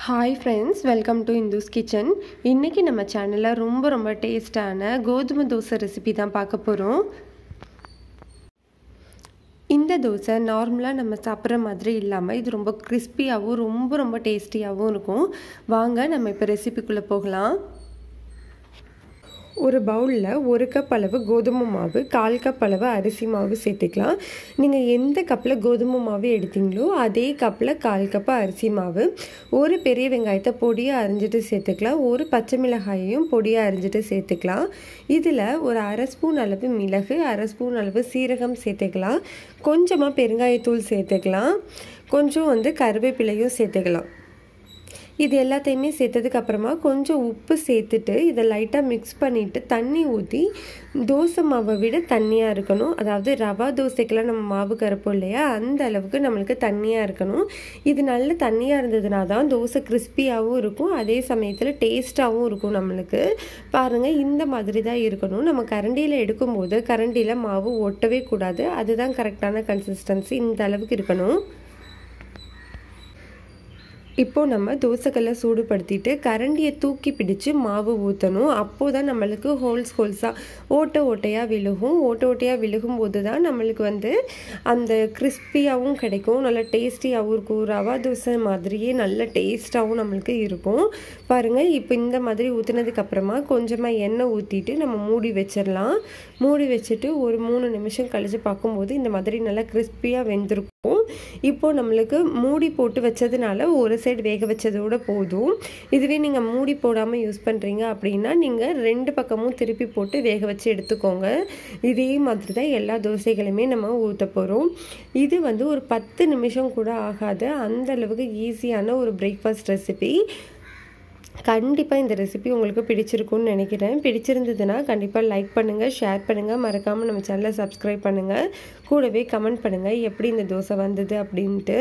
Hi friends, welcome to Indhu's kitchen. இன்னைக்கு நம்ம சேனல்ல ரொம்ப டேஸ்டான கோதுமை தோசை ரெசிபி தான் பார்க்க போறோம். இந்த தோசை நார்மலா நம்ம சாப்பிடுற மாதிரி இல்லாம இது ரொம்ப கிறிஸ்பியாவும் ரொம்ப டேஸ்டியாவும் இருக்கும். வாங்க நம்ம இப்ப ரெசிபிக்குள்ள போகலாம். ஒரு பவுல்ல 1 கப் அளவு கோதுமை மாவு, 1/4 கப் அளவு அரிசி மாவு சேர்த்துக்கலாம். நீங்க எந்த கப்ல கோதுமை மாவு எடுத்தீங்களோ அதே கப்ல 1/4 கப் அரிசி மாவு, ஒரு பெரிய வெங்காயத்தை பொடியா அரிஞ்சிட்டு சேர்த்துக்கலாம், ஒரு பச்சை மிளகாயையும் பொடியா அரிஞ்சிட்டு சேர்த்துக்கலாம். இதுல ஒரு 1/2 ஸ்பூன் அளவு மிளகு, 1/2 ஸ்பூன் அளவு சீரகம் சேர்த்துக்கலாம், கொஞ்சமா பெருங்காயத்தூள் சேர்த்துக்கலாம், கொஞ்சம் கருவேப்பிலையும் சேர்த்துக்கலாம். இது எல்லாத்தையுமே சேர்த்ததுக்கு அப்புறமா கொஞ்சம் உப்பு சேர்த்துட்டு இதை லைட்டாக மிக்ஸ் பண்ணிவிட்டு தண்ணி ஊற்றி, தோசை மாவை விட தண்ணியாக இருக்கணும். அதாவது ரவா தோசைக்கெல்லாம் நம்ம மாவு கரைப்போம் இல்லையா, அந்த அளவுக்கு நம்மளுக்கு தண்ணியாக இருக்கணும். இது நல்ல தண்ணியாக இருந்ததுனா தான் தோசை கிறிஸ்பியாகவும் இருக்கும், அதே சமயத்தில் டேஸ்ட்டாகவும் இருக்கும். நம்மளுக்கு பாருங்கள், இந்த மாதிரி தான் இருக்கணும். நம்ம கரண்டியில் எடுக்கும்போது கரண்டியில் மாவு ஒட்டவே கூடாது, அதுதான் கரெக்டான கன்சிஸ்டன்சி. இந்த அளவுக்கு இருக்கணும். இப்போ நம்ம தோசைக்கல்லை சூடுபடுத்திட்டு கரண்டியை தூக்கி பிடிச்சு மாவு ஊற்றணும். அப்போது தான் நம்மளுக்கு ஹோல்ஸாக ஓட்டையாக விழுகும். ஓட்டையாக விழுகும் போது தான் நம்மளுக்கு அந்த கிறிஸ்பியாகவும் கிடைக்கும், நல்ல டேஸ்டியாகவும் இருக்கும். ரவா தோசை மாதிரியே நல்ல டேஸ்ட்டாகவும் நம்மளுக்கு இருக்கும். பாருங்கள், இப்போ இந்த மாதிரி ஊற்றினதுக்கப்புறமா கொஞ்சமாக எண்ணெய் ஊற்றிட்டு நம்ம மூடி வச்சிடலாம். மூடி வச்சுட்டு ஒரு 3 நிமிஷம் கழித்து பார்க்கும்போது இந்த மாதிரி நல்லா கிறிஸ்பியாக வெந்திருக்கும். இப்போது நம்மளுக்கு மூடி போட்டு வச்சதுனால ஒரு சைடு வேக வச்சதோட போதும். இதுவே நீங்கள் மூடி போடாமல் யூஸ் பண்ணுறீங்க அப்படின்னா நீங்கள் 2 பக்கமும் திருப்பி போட்டு வேக வச்சு எடுத்துக்கோங்க. இதே மாதிரி தான் எல்லா தோசைகளுமே நம்ம ஊற்ற போகிறோம். இது ஒரு 10 நிமிஷம் கூட ஆகாது, அந்த அளவுக்கு ஈஸியான ஒரு பிரேக்ஃபாஸ்ட் ரெசிபி. கண்டிப்பாக இந்த ரெசிபி உங்களுக்கு பிடிச்சிருக்கும்னு நினைக்கிறேன். பிடிச்சிருந்ததுன்னா கண்டிப்பாக லைக் பண்ணுங்கள், ஷேர் பண்ணுங்கள், மறக்காமல் நம்ம சேனலை சப்ஸ்கிரைப் பண்ணுங்கள், கூடவே கமெண்ட் பண்ணுங்கள் எப்படி இந்த தோசை வந்தது அப்படின்ட்டு.